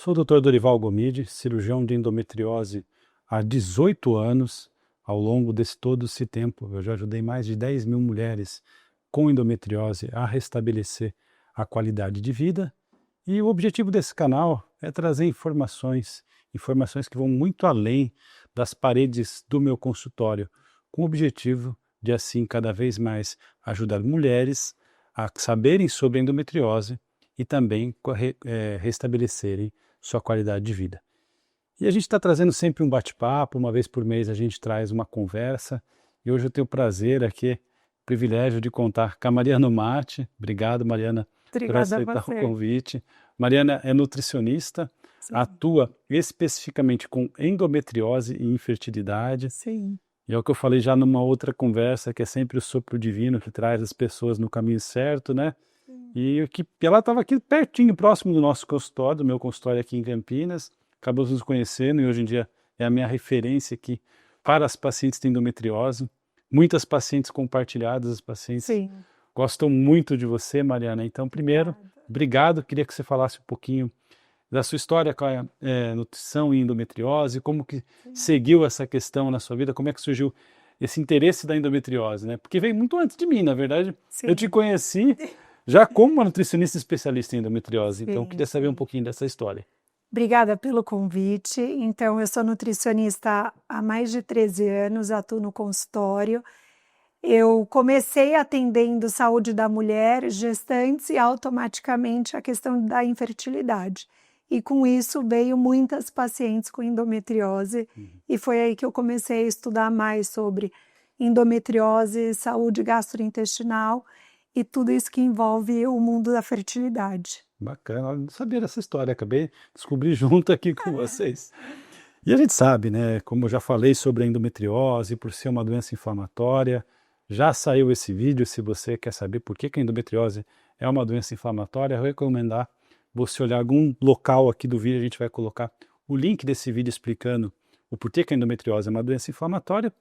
Sou o Dr. Dorival Gomide, cirurgião de endometriose há 18 anos. Ao longo desse todo esse tempo, eu já ajudei mais de 10 mil mulheres com endometriose a restabelecer a qualidade de vida. E o objetivo desse canal é trazer informações que vão muito além das paredes do meu consultório, com o objetivo de, assim, cada vez mais ajudar mulheres a saberem sobre a endometriose e também restabelecerem sua qualidade de vida. E a gente está trazendo sempre um bate-papo, uma vez por mês a gente traz uma conversa, e hoje eu tenho o prazer aqui, o privilégio de contar com a Mariana Mate. Obrigado, Mariana, por Obrigada a aceitar o você. convite. Mariana é nutricionista, Sim. atua especificamente com endometriose e infertilidade. Sim. E é o que eu falei já numa outra conversa, que é sempre o sopro divino que traz as pessoas no caminho certo, né? E que ela estava aqui pertinho, próximo do nosso consultório, do meu consultório aqui em Campinas. Acabamos nos conhecendo e hoje em dia é a minha referência aqui para as pacientes que têm endometriose. Muitas pacientes compartilhadas, as pacientes Sim. gostam muito de você, Mariana. Então, primeiro, obrigado. Queria que você falasse um pouquinho da sua história com a nutrição e endometriose, como que seguiu essa questão na sua vida, como é que surgiu esse interesse da endometriose, né? Porque veio muito antes de mim, na verdade. Sim. Eu te conheci já como uma nutricionista especialista em endometriose, então eu Sim, queria saber um pouquinho dessa história. Obrigada pelo convite. Então, eu sou nutricionista há mais de 13 anos, atuo no consultório. Eu comecei atendendo saúde da mulher, gestantes e automaticamente a questão da infertilidade. E com isso veio muitas pacientes com endometriose e foi aí que eu comecei a estudar mais sobre endometriose, saúde gastrointestinal e tudo isso que envolve o mundo da fertilidade. Bacana, eu não sabia dessa história, acabei de descobrir junto aqui com vocês. E a gente sabe, né, como eu já falei sobre a endometriose, por ser uma doença inflamatória, já saiu esse vídeo. Se você quer saber por que a endometriose é uma doença inflamatória, eu recomendar você olhar algum local aqui do vídeo, a gente vai colocar o link desse vídeo explicando o porquê que a endometriose é uma doença inflamatória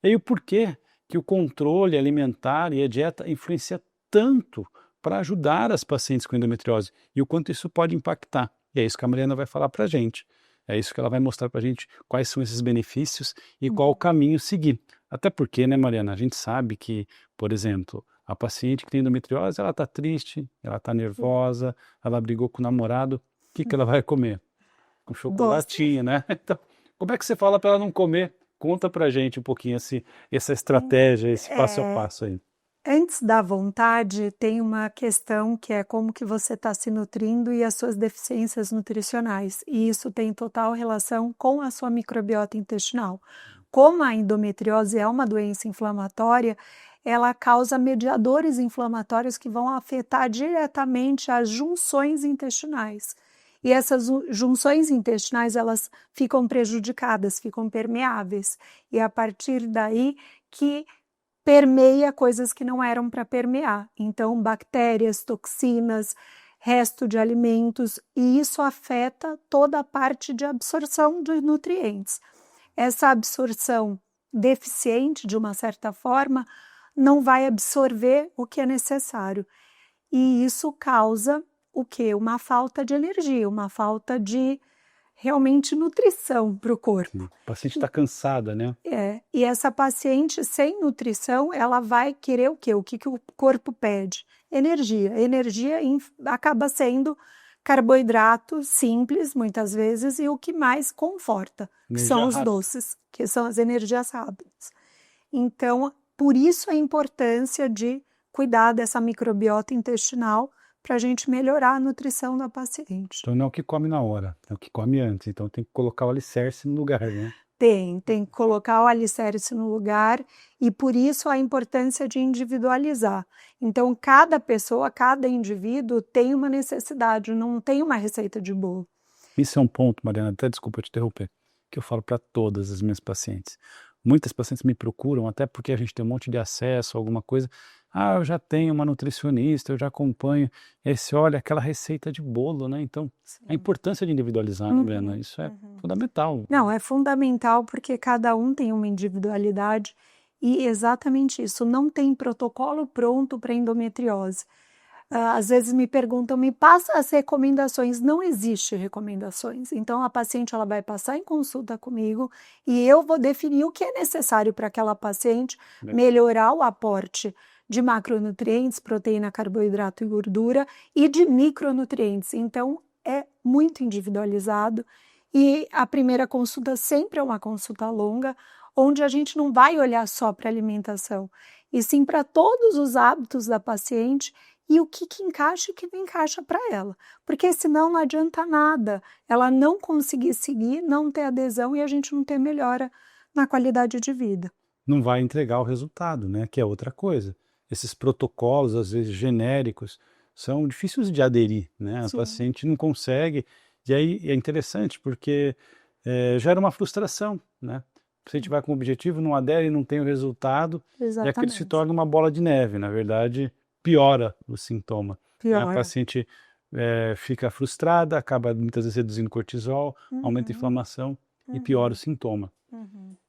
e aí o porquê que o controle alimentar e a dieta influencia tanto para ajudar as pacientes com endometriose e o quanto isso pode impactar. E é isso que a Mariana vai falar para a gente. É isso que ela vai mostrar para a gente, quais são esses benefícios e qual o caminho seguir. Até porque, né, Mariana, a gente sabe que, por exemplo, a paciente que tem endometriose, ela está triste, ela está nervosa, ela brigou com o namorado, o que ela vai comer? Um chocolatinho, né? Então, como é que você fala para ela não comer? Conta para a gente um pouquinho essa estratégia, esse passo a passo aí. Antes da vontade, tem uma questão que é como que você está se nutrindo e as suas deficiências nutricionais. E isso tem total relação com a sua microbiota intestinal. Como a endometriose é uma doença inflamatória, ela causa mediadores inflamatórios que vão afetar diretamente as junções intestinais. E essas junções intestinais, elas ficam prejudicadas, ficam permeáveis. E a partir daí que permeia coisas que não eram para permear. Então, bactérias, toxinas, resto de alimentos, e isso afeta toda a parte de absorção de nutrientes. Essa absorção deficiente, de uma certa forma, não vai absorver o que é necessário. E isso causa o quê? Uma falta de energia, uma falta de realmente nutrição para o corpo. O paciente está cansada, né? E essa paciente sem nutrição, ela vai querer o quê? O que o corpo pede? Energia. Energia acaba sendo carboidrato simples, muitas vezes, e o que mais conforta, que são os doces, que são as energias rápidas. Então, por isso a importância de cuidar dessa microbiota intestinal para a gente melhorar a nutrição da paciente. Então não é o que come na hora, é o que come antes. Então tem que colocar o alicerce no lugar, né? Tem que colocar o alicerce no lugar e por isso a importância de individualizar. Então, cada pessoa, cada indivíduo tem uma necessidade, não tem uma receita de bolo. Isso é um ponto, Mariana, até desculpa te interromper, que eu falo para todas as minhas pacientes. Muitas pacientes me procuram, até porque a gente tem um monte de acesso a alguma coisa. Ah, eu já tenho uma nutricionista, eu já acompanho. Olha, aquela receita de bolo, né? Então, a importância de individualizar, né, Mariana? Isso é fundamental. Não, é fundamental porque cada um tem uma individualidade e exatamente isso, não tem protocolo pronto para endometriose. Às vezes me perguntam, me passa as recomendações. Não existe recomendações. Então, a paciente ela vai passar em consulta comigo e eu vou definir o que é necessário para aquela paciente melhorar o aporte de macronutrientes, proteína, carboidrato e gordura e de micronutrientes. Então, é muito individualizado e a primeira consulta sempre é uma consulta longa, onde a gente não vai olhar só para a alimentação, e sim para todos os hábitos da paciente e o que encaixa e o que não encaixa para ela. Porque senão não adianta nada ela não conseguir seguir, não ter adesão e a gente não ter melhora na qualidade de vida. Não vai entregar o resultado, né? Que é outra coisa. Esses protocolos, às vezes genéricos, são difíceis de aderir, né? A Sim. paciente não consegue. E aí é interessante porque gera uma frustração, né? O paciente vai com o objetivo, não adere, não tem o resultado, e aquilo se Exatamente. torna uma bola de neve. Na verdade, piora o sintoma. Né? A Piora. paciente fica frustrada, acaba muitas vezes reduzindo cortisol, aumenta a inflamação e piora o sintoma.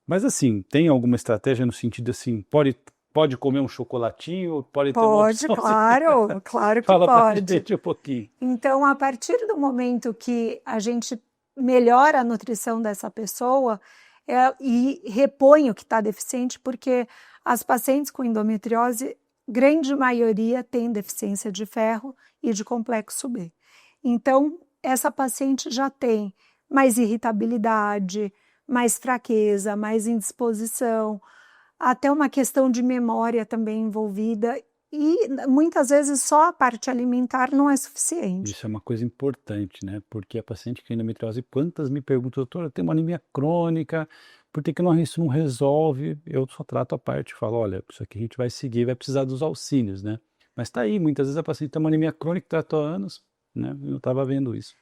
Mas assim, tem alguma estratégia no sentido assim, pode comer um chocolatinho, pode ter uma Pode, opção? claro, claro que Fala pra pode. gente um pouquinho. Então, a partir do momento que a gente melhora a nutrição dessa pessoa e repõe o que está deficiente, porque as pacientes com endometriose, grande maioria tem deficiência de ferro e de complexo B. Então, essa paciente já tem mais irritabilidade, mais fraqueza, mais indisposição, até uma questão de memória também envolvida. E muitas vezes só a parte alimentar não é suficiente. Isso é uma coisa importante, né? Porque a paciente com endometriose, quantas me perguntam, doutora, eu tenho uma anemia crônica, por que isso não resolve? Eu só trato a parte e falo, olha, isso aqui a gente vai seguir, vai precisar dos auxílios, né? Mas tá aí, muitas vezes a paciente tem uma anemia crônica, trata há anos, né? Eu não estava vendo isso.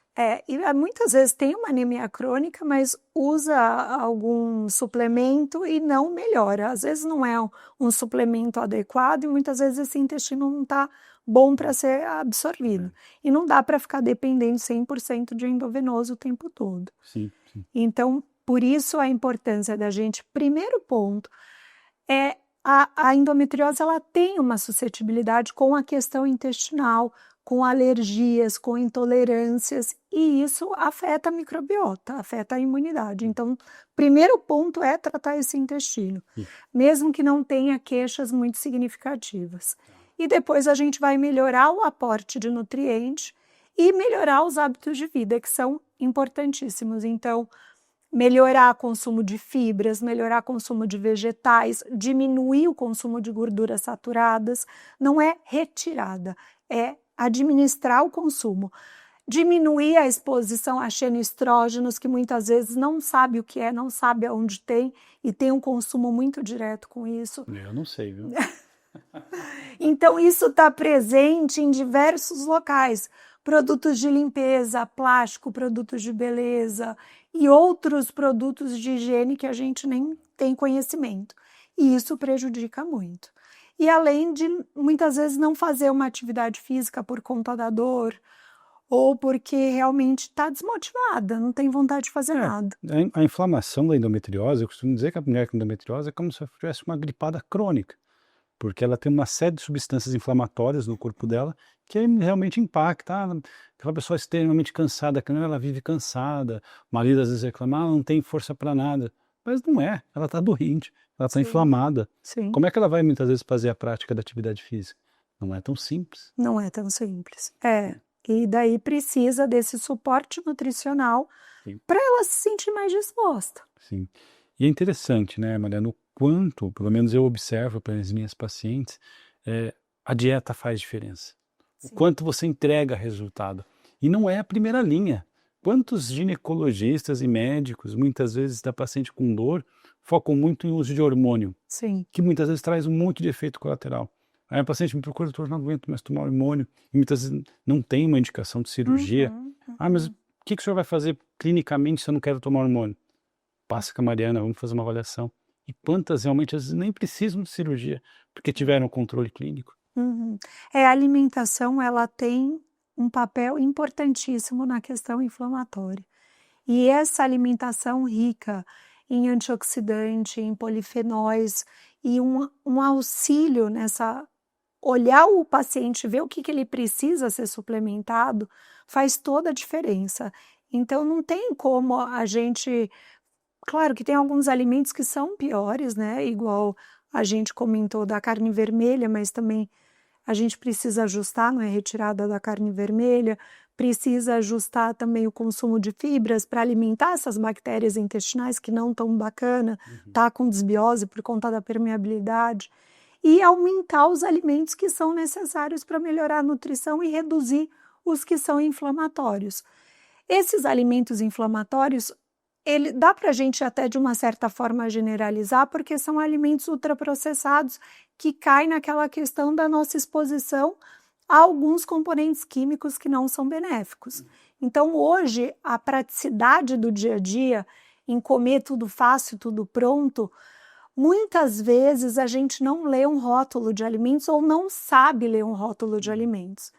E muitas vezes tem uma anemia crônica, mas usa algum suplemento e não melhora. Às vezes não é um suplemento adequado e muitas vezes esse intestino não está bom para ser absorvido. E não dá para ficar dependendo 100% de endovenoso o tempo todo. Sim, sim. Então, por isso a importância da gente, primeiro ponto, é a endometriose ela tem uma suscetibilidade com a questão intestinal, com alergias, com intolerâncias, e isso afeta a microbiota, afeta a imunidade. Então, primeiro ponto é tratar esse intestino, mesmo que não tenha queixas muito significativas. E depois a gente vai melhorar o aporte de nutrientes e melhorar os hábitos de vida, que são importantíssimos. Então, melhorar o consumo de fibras, melhorar o consumo de vegetais, diminuir o consumo de gorduras saturadas, não é retirada, é administrar o consumo. Diminuir a exposição a xenoestrógenos, que muitas vezes não sabe o que é, não sabe aonde tem e tem um consumo muito direto com isso. Eu não sei, viu? Então, isso está presente em diversos locais. Produtos de limpeza, plástico, produtos de beleza e outros produtos de higiene que a gente nem tem conhecimento. E isso prejudica muito. E além de, muitas vezes, não fazer uma atividade física por conta da dor ou porque realmente está desmotivada, não tem vontade de fazer nada. A inflamação da endometriose, eu costumo dizer que a mulher com endometriose é como se tivesse uma gripada crônica, porque ela tem uma série de substâncias inflamatórias no corpo dela que realmente impacta. Aquela pessoa extremamente cansada, ela vive cansada, o marido às vezes reclama, não tem força para nada, mas não é, ela está doente, ela está inflamada. Sim. Como é que ela vai muitas vezes fazer a prática da atividade física? Não é tão simples. Não é tão simples. E daí precisa desse suporte nutricional para ela se sentir mais disposta. Sim. E é interessante, né, Mariana, o quanto, pelo menos eu observo para as minhas pacientes, a dieta faz diferença. Sim. O quanto você entrega resultado. E não é a primeira linha. Quantos ginecologistas e médicos, muitas vezes da paciente com dor, focam muito em uso de hormônio, Sim. que muitas vezes traz um monte de efeito colateral. Aí a paciente me procura, doutor, não aguento mais tomar hormônio, e muitas vezes não tem uma indicação de cirurgia. Mas o que o senhor vai fazer clinicamente se eu não quero tomar hormônio? Passa com a Mariana, vamos fazer uma avaliação. E quantas realmente às vezes nem precisam de cirurgia, porque tiveram controle clínico. A alimentação, ela tem um papel importantíssimo na questão inflamatória. E essa alimentação rica em antioxidante, em polifenóis e um auxílio nessa olhar o paciente, ver o que ele precisa ser suplementado, faz toda a diferença. Então, não tem como a gente... Claro que tem alguns alimentos que são piores, né? Igual a gente comentou da carne vermelha, mas também a gente precisa ajustar, não é? Retirada da carne vermelha, precisa ajustar também o consumo de fibras para alimentar essas bactérias intestinais que não estão bacana, tá com desbiose por conta da permeabilidade, e aumentar os alimentos que são necessários para melhorar a nutrição e reduzir os que são inflamatórios. Esses alimentos inflamatórios, dá para a gente até de uma certa forma generalizar, porque são alimentos ultraprocessados que caem naquela questão da nossa exposição a alguns componentes químicos que não são benéficos. Então, hoje, a praticidade do dia a dia, em comer tudo fácil, tudo pronto, muitas vezes a gente não lê um rótulo de alimentos ou não sabe ler um rótulo de alimentos.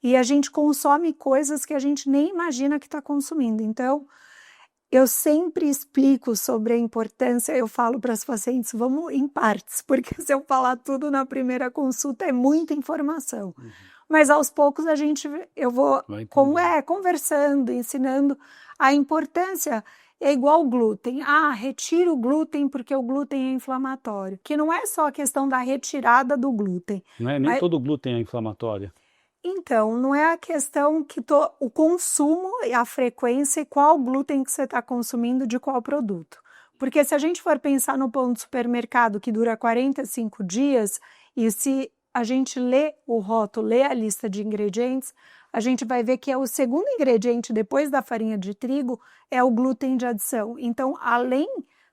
E a gente consome coisas que a gente nem imagina que está consumindo. Então, eu sempre explico sobre a importância, eu falo para as pacientes, vamos em partes, porque se eu falar tudo na primeira consulta é muita informação. Mas aos poucos eu vou conversando, ensinando a importância. É igual o glúten. Retira o glúten porque o glúten é inflamatório. Que não é só a questão da retirada do glúten. Não é nem todo glúten é inflamatório. Então, não é a questão que o consumo e a frequência e qual glúten que você está consumindo de qual produto. Porque se a gente for pensar no pão de supermercado que dura 45 dias, e se a gente lê o rótulo, lê a lista de ingredientes, a gente vai ver que é o segundo ingrediente depois da farinha de trigo, é o glúten de adição. Então, além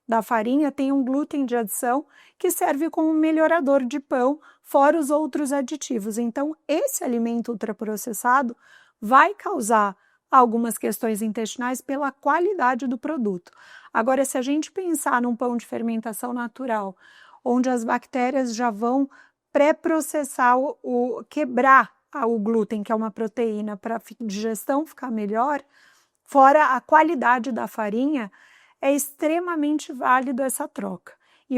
da farinha, tem um glúten de adição que serve como melhorador de pão, fora os outros aditivos. Então, esse alimento ultraprocessado vai causar algumas questões intestinais pela qualidade do produto. Agora, se a gente pensar num pão de fermentação natural, onde as bactérias já vão pré-processar, quebrar o glúten, que é uma proteína, para a digestão ficar melhor, fora a qualidade da farinha, é extremamente válido essa troca. E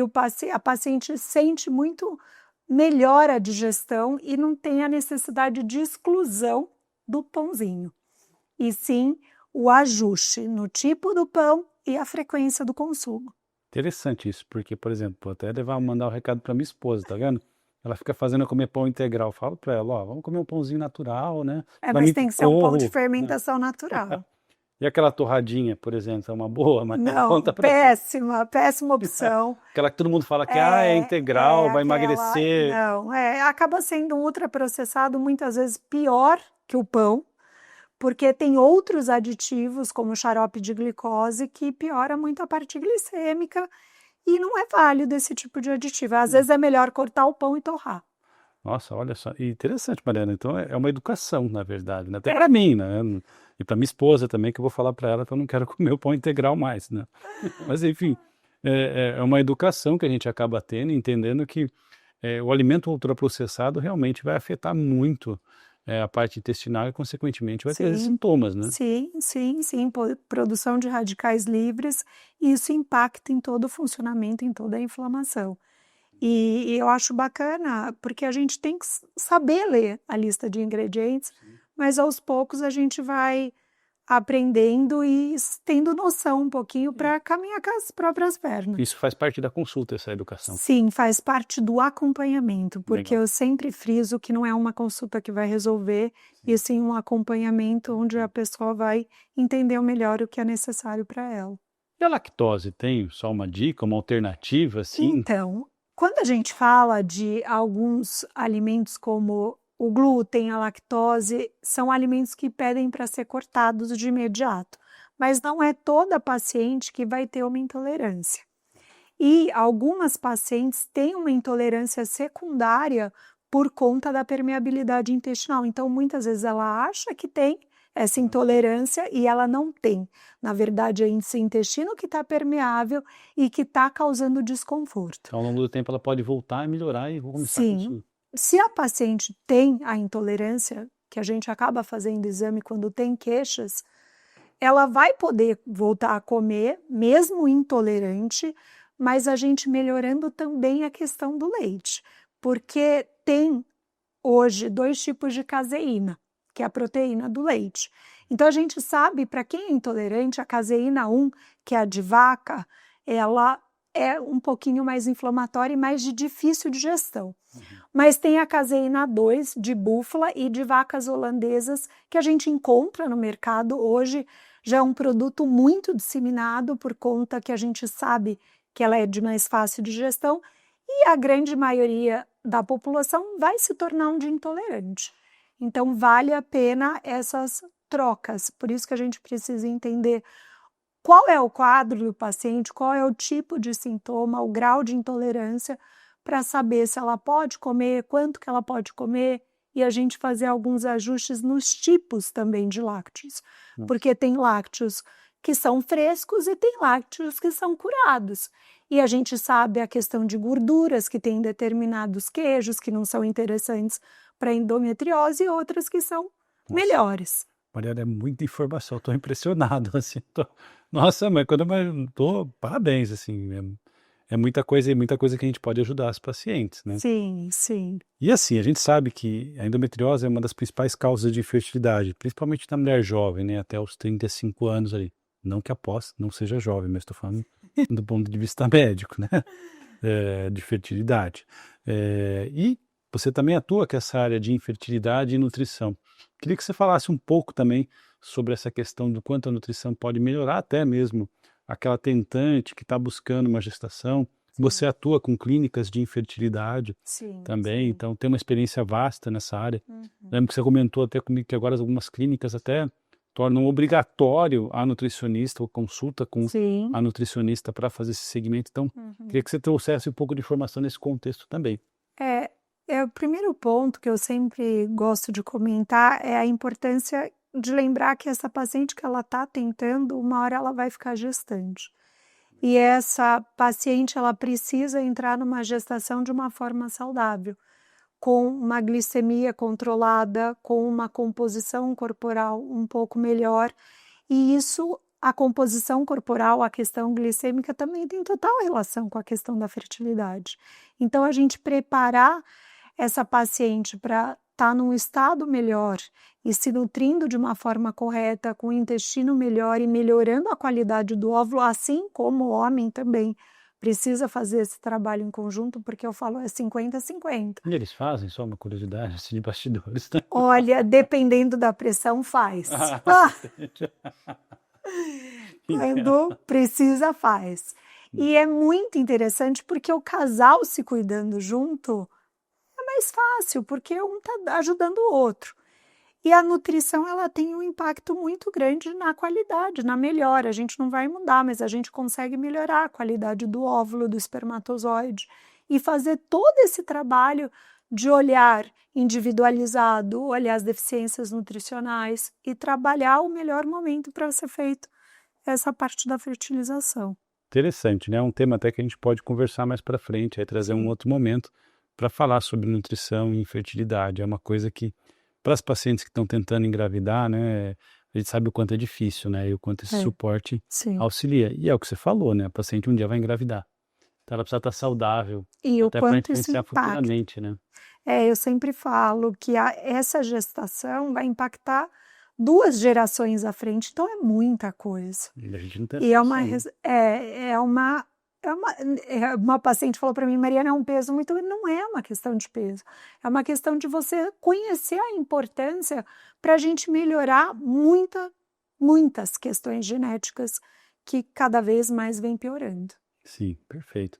a paciente sente muito melhor a digestão e não tem a necessidade de exclusão do pãozinho. E sim o ajuste no tipo do pão e a frequência do consumo. Interessante isso, porque, por exemplo, vou até mandar um recado para minha esposa, tá vendo? Ela fica fazendo eu comer pão integral. Eu falo para ela, vamos comer um pãozinho natural, né? Mas tem que ser um pão de fermentação natural. E aquela torradinha, por exemplo, é uma boa, mas não conta pra péssima opção. Aquela que todo mundo fala que é integral, vai emagrecer. Não, acaba sendo um ultraprocessado muitas vezes pior que o pão, porque tem outros aditivos, como xarope de glicose, que piora muito a parte glicêmica e não é válido esse tipo de aditivo. Às vezes é melhor cortar o pão e torrar. Nossa, olha só, interessante, Mariana. Então é uma educação, na verdade, né? Até para mim, né? E para minha esposa também, que eu vou falar para ela que eu não quero comer o pão integral mais, né? Mas enfim, é uma educação que a gente acaba tendo, entendendo que o alimento ultraprocessado realmente vai afetar muito a parte intestinal e, consequentemente, vai ter sintomas, né? Sim. Produção de radicais livres, e isso impacta em todo o funcionamento, em toda a inflamação. E eu acho bacana, porque a gente tem que saber ler a lista de ingredientes, mas aos poucos a gente vai aprendendo e tendo noção um pouquinho para caminhar com as próprias pernas. Isso faz parte da consulta, essa educação? Sim, faz parte do acompanhamento, porque eu sempre friso que não é uma consulta que vai resolver, e sim um acompanhamento onde a pessoa vai entender melhor o que é necessário para ela. E a lactose, tem só uma dica, uma alternativa, assim? Então, quando a gente fala de alguns alimentos como o glúten, a lactose, são alimentos que pedem para ser cortados de imediato, mas não é toda paciente que vai ter uma intolerância. E algumas pacientes têm uma intolerância secundária por conta da permeabilidade intestinal. Então, muitas vezes ela acha que tem essa intolerância e ela não tem. Na verdade, é esse intestino que está permeável e que está causando desconforto. Então, ao longo do tempo, ela pode voltar a melhorar e começar a consumir. Se a paciente tem a intolerância, que a gente acaba fazendo exame quando tem queixas, ela vai poder voltar a comer, mesmo intolerante, mas a gente melhorando também a questão do leite, porque tem hoje 2 tipos de caseína, que é a proteína do leite. Então a gente sabe, para quem é intolerante, a caseína 1, que é a de vaca, ela é um pouquinho mais inflamatória e mais de difícil digestão. Mas tem a caseína 2 de búfala e de vacas holandesas que a gente encontra no mercado hoje. Já é um produto muito disseminado por conta que a gente sabe que ela é de mais fácil digestão e a grande maioria da população vai se tornar um dia intolerante. Então vale a pena essas trocas. Por isso que a gente precisa entender qual é o quadro do paciente, qual é o tipo de sintoma, o grau de intolerância, para saber se ela pode comer, quanto que ela pode comer, e a gente fazer alguns ajustes nos tipos também de lácteos. Porque tem lácteos que são frescos e tem lácteos que são curados. E a gente sabe a questão de gorduras, que tem determinados queijos que não são interessantes para endometriose e outras que são melhores. Mariana, é muita informação, estou impressionado, assim, nossa, mas parabéns, assim, é muita coisa e muita coisa que a gente pode ajudar os pacientes, né? Sim, sim. E assim, a gente sabe que a endometriose é uma das principais causas de infertilidade, principalmente na mulher jovem, né, até os 35 anos ali. Não que após não seja jovem, mas estou falando do ponto de vista médico, né, de fertilidade. E você também atua com essa área de infertilidade e nutrição. Queria que você falasse um pouco também sobre essa questão do quanto a nutrição pode melhorar até mesmo aquela tentante que está buscando uma gestação. Você atua com clínicas de infertilidade também, então tem uma experiência vasta nessa área. Lembro que você comentou até comigo que agora algumas clínicas até tornam obrigatório a nutricionista ou consulta com a nutricionista para fazer esse segmento. Então, queria que você trouxesse um pouco de informação nesse contexto também. O primeiro ponto que eu sempre gosto de comentar é a importância de lembrar que essa paciente que ela está tentando, uma hora ela vai ficar gestante. E essa paciente, ela precisa entrar numa gestação de uma forma saudável, com uma glicemia controlada, com uma composição corporal um pouco melhor. E isso, a composição corporal, a questão glicêmica também tem total relação com a questão da fertilidade. Então, a gente preparar essa paciente para estar num estado melhor e se nutrindo de uma forma correta, com o intestino melhor e melhorando a qualidade do óvulo, assim como o homem também precisa fazer esse trabalho em conjunto, porque eu falo é 50-50. E eles fazem, só uma curiosidade, assim, de bastidores, né? Olha, dependendo da pressão, faz. Quando precisa, faz. E é muito interessante porque o casal se cuidando junto é mais fácil, porque um está ajudando o outro. E a nutrição, ela tem um impacto muito grande na qualidade, na melhora. A gente não vai mudar, mas a gente consegue melhorar a qualidade do óvulo, do espermatozoide e fazer todo esse trabalho de olhar individualizado, olhar as deficiências nutricionais e trabalhar o melhor momento para ser feito essa parte da fertilização. Interessante, né? É um tema até que a gente pode conversar mais para frente, aí trazer um outro momento para falar sobre nutrição e infertilidade. É uma coisa que, para as pacientes que estão tentando engravidar, né, a gente sabe o quanto é difícil, né, e o quanto esse suporte auxilia. E é o que você falou, né, a paciente um dia vai engravidar. Então ela precisa estar saudável, e até para influenciar futuramente, né? Eu sempre falo que essa gestação vai impactar 2 gerações à frente, então é muita coisa. E a gente não tem E uma paciente falou para mim, Mariana, é um peso muito... Não é uma questão de peso, é uma questão de você conhecer a importância para a gente melhorar muitas questões genéticas que cada vez mais vem piorando. Sim, perfeito.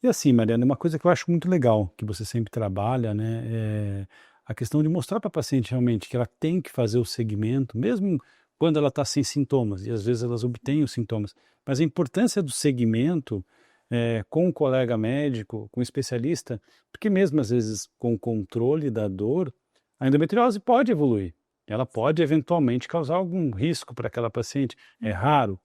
E assim, Mariana, uma coisa que eu acho muito legal, que você sempre trabalha, né, é a questão de mostrar para a paciente realmente que ela tem que fazer o segmento, mesmo quando ela está sem sintomas, e às vezes elas obtêm os sintomas, mas a importância do segmento com um colega médico, com um especialista, porque mesmo às vezes com o controle da dor, a endometriose pode evoluir, ela pode eventualmente causar algum risco para aquela paciente. É raro,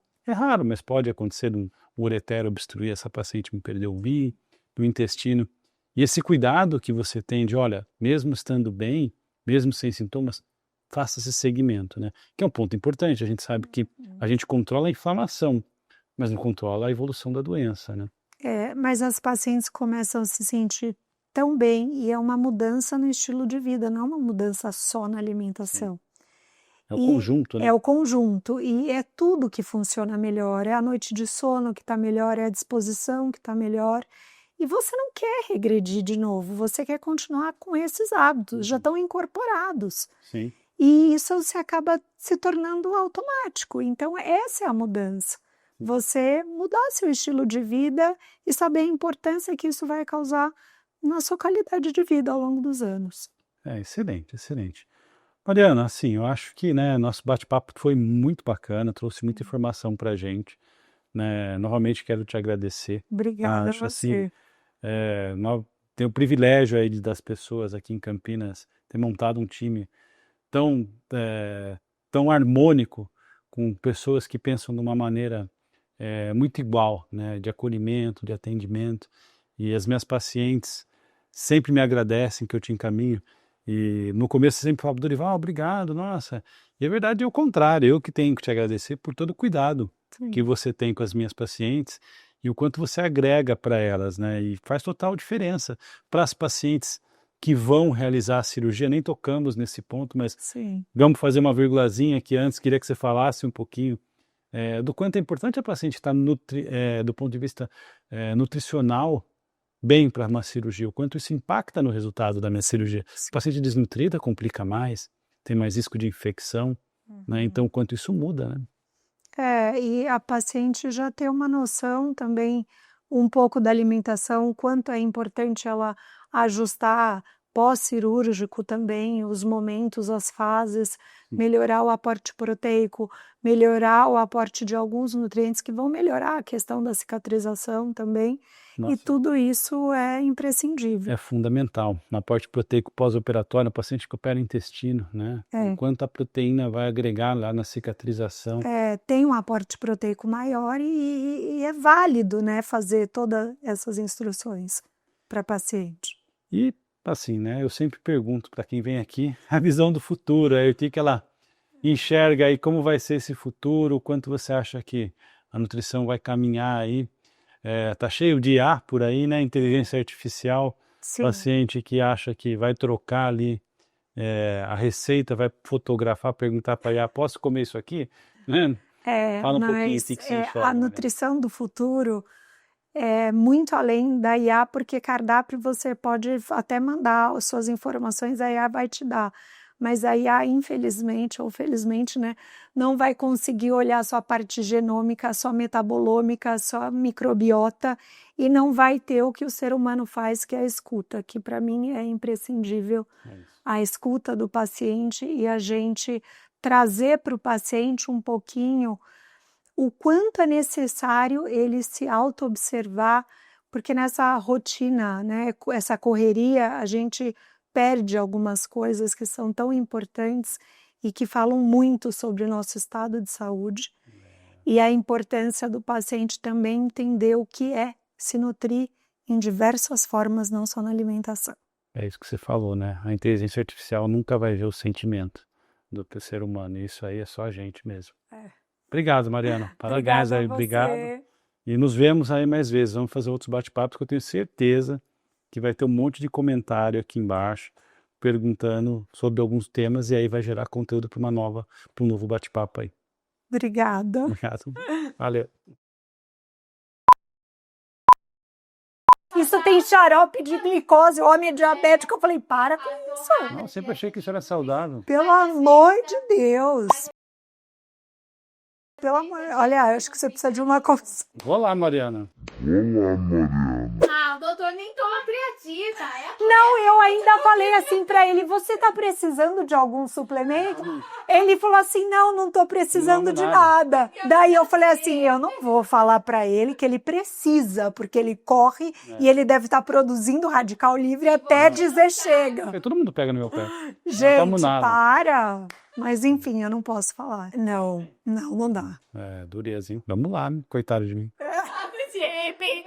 mas pode acontecer um ureter obstruir, essa paciente me perdeu o bi, do intestino. E esse cuidado que você tem de, olha, mesmo estando bem, mesmo sem sintomas, faça esse segmento, né? Que é um ponto importante. A gente sabe que a gente controla a inflamação, mas não controla a evolução da doença, né? Mas as pacientes começam a se sentir também, e é uma mudança no estilo de vida, não é uma mudança só na alimentação. É o conjunto, né? É o conjunto, e é tudo que funciona melhor, é a noite de sono que está melhor, é a disposição que está melhor, e você não quer regredir de novo, você quer continuar com esses hábitos, já estão incorporados. Sim. E isso se acaba se tornando automático, então essa é a mudança. Você mudar seu estilo de vida e saber a importância que isso vai causar na sua qualidade de vida ao longo dos anos. Excelente, excelente. Mariana, assim, eu acho que, né, nosso bate-papo foi muito bacana, trouxe muita informação pra gente, né? Novamente quero te agradecer. Obrigada a Acho assim, você. tenho o privilégio aí das pessoas aqui em Campinas ter montado um time tão, tão harmônico, com pessoas que pensam de uma maneira muito igual, né, de acolhimento, de atendimento, e as minhas pacientes sempre me agradecem que eu te encaminho, e no começo eu sempre falo, Dorival, obrigado, nossa, e a verdade é o contrário, eu que tenho que te agradecer por todo o cuidado Sim. que você tem com as minhas pacientes, e o quanto você agrega para elas, né, e faz total diferença para as pacientes que vão realizar a cirurgia, nem tocamos nesse ponto, mas Sim. vamos fazer uma virgulazinha aqui antes, queria que você falasse um pouquinho do quanto é importante a paciente estar do ponto de vista nutricional bem para uma cirurgia, o quanto isso impacta no resultado da minha cirurgia. A paciente desnutrida complica mais, tem mais risco de infecção, né? Então o quanto isso muda, né? E a paciente já tem uma noção também um pouco da alimentação, o quanto é importante ela ajustar pós-cirúrgico também, os momentos, as fases, melhorar o aporte proteico, melhorar o aporte de alguns nutrientes que vão melhorar a questão da cicatrização também, Nossa, e tudo isso é imprescindível. é fundamental. No aporte proteico pós-operatório, o paciente que opera intestino, né? O quanto a proteína vai agregar lá na cicatrização. Tem um aporte proteico maior e é válido, né, fazer todas essas instruções para paciente. E assim, né, eu sempre pergunto para quem vem aqui a visão do futuro, aí o que ela enxerga aí, como vai ser esse futuro, o quanto você acha que a nutrição vai caminhar aí. Tá cheio de IA por aí, né, inteligência artificial, Sim. paciente que acha que vai trocar ali a receita, vai fotografar, perguntar para a IA, posso comer isso aqui? Né? Fala um pouquinho o que você enxerga. A nutrição do futuro é muito além da IA, porque cardápio você pode até mandar as suas informações, a IA vai te dar. Mas a IA, infelizmente ou felizmente, né, não vai conseguir olhar a sua parte genômica, a sua metabolômica, a sua microbiota, e não vai ter o que o ser humano faz, que é a escuta, que para mim é imprescindível. A escuta do paciente e a gente trazer para o paciente um pouquinho o quanto é necessário ele se auto-observar, porque nessa rotina, né, essa correria, a gente perde algumas coisas que são tão importantes e que falam muito sobre o nosso estado de saúde, e a importância do paciente também entender o que é se nutrir em diversas formas, não só na alimentação. É isso que você falou, né? A inteligência artificial nunca vai ver o sentimento do ser humano, e isso aí é só a gente mesmo. Obrigado, Mariana. Parabéns aí, obrigado. E nos vemos aí mais vezes. Vamos fazer outros bate-papos que eu tenho certeza que vai ter um monte de comentário aqui embaixo perguntando sobre alguns temas e aí vai gerar conteúdo para um novo bate-papo aí. Obrigada. Obrigado. Valeu. Isso tem xarope de glicose, o homem é diabético. Eu falei, para com isso. Não, sempre achei que isso era saudável. Pelo amor de Deus. Olha, eu acho que você precisa de uma coisa. Vou lá, Mariana. Ah, o doutor nem toma creatina. Não, eu ainda falei assim pra ele, você tá precisando de algum suplemento? Ele falou assim, não tô precisando de nada. Daí eu falei assim, eu não vou falar pra ele que ele precisa, porque ele corre e ele deve estar produzindo radical livre até dizer chega. Todo mundo pega no meu pé. Gente, para. Mas enfim, eu não posso falar. Não dá. Dureza, hein? Vamos lá, coitado de mim. De repente.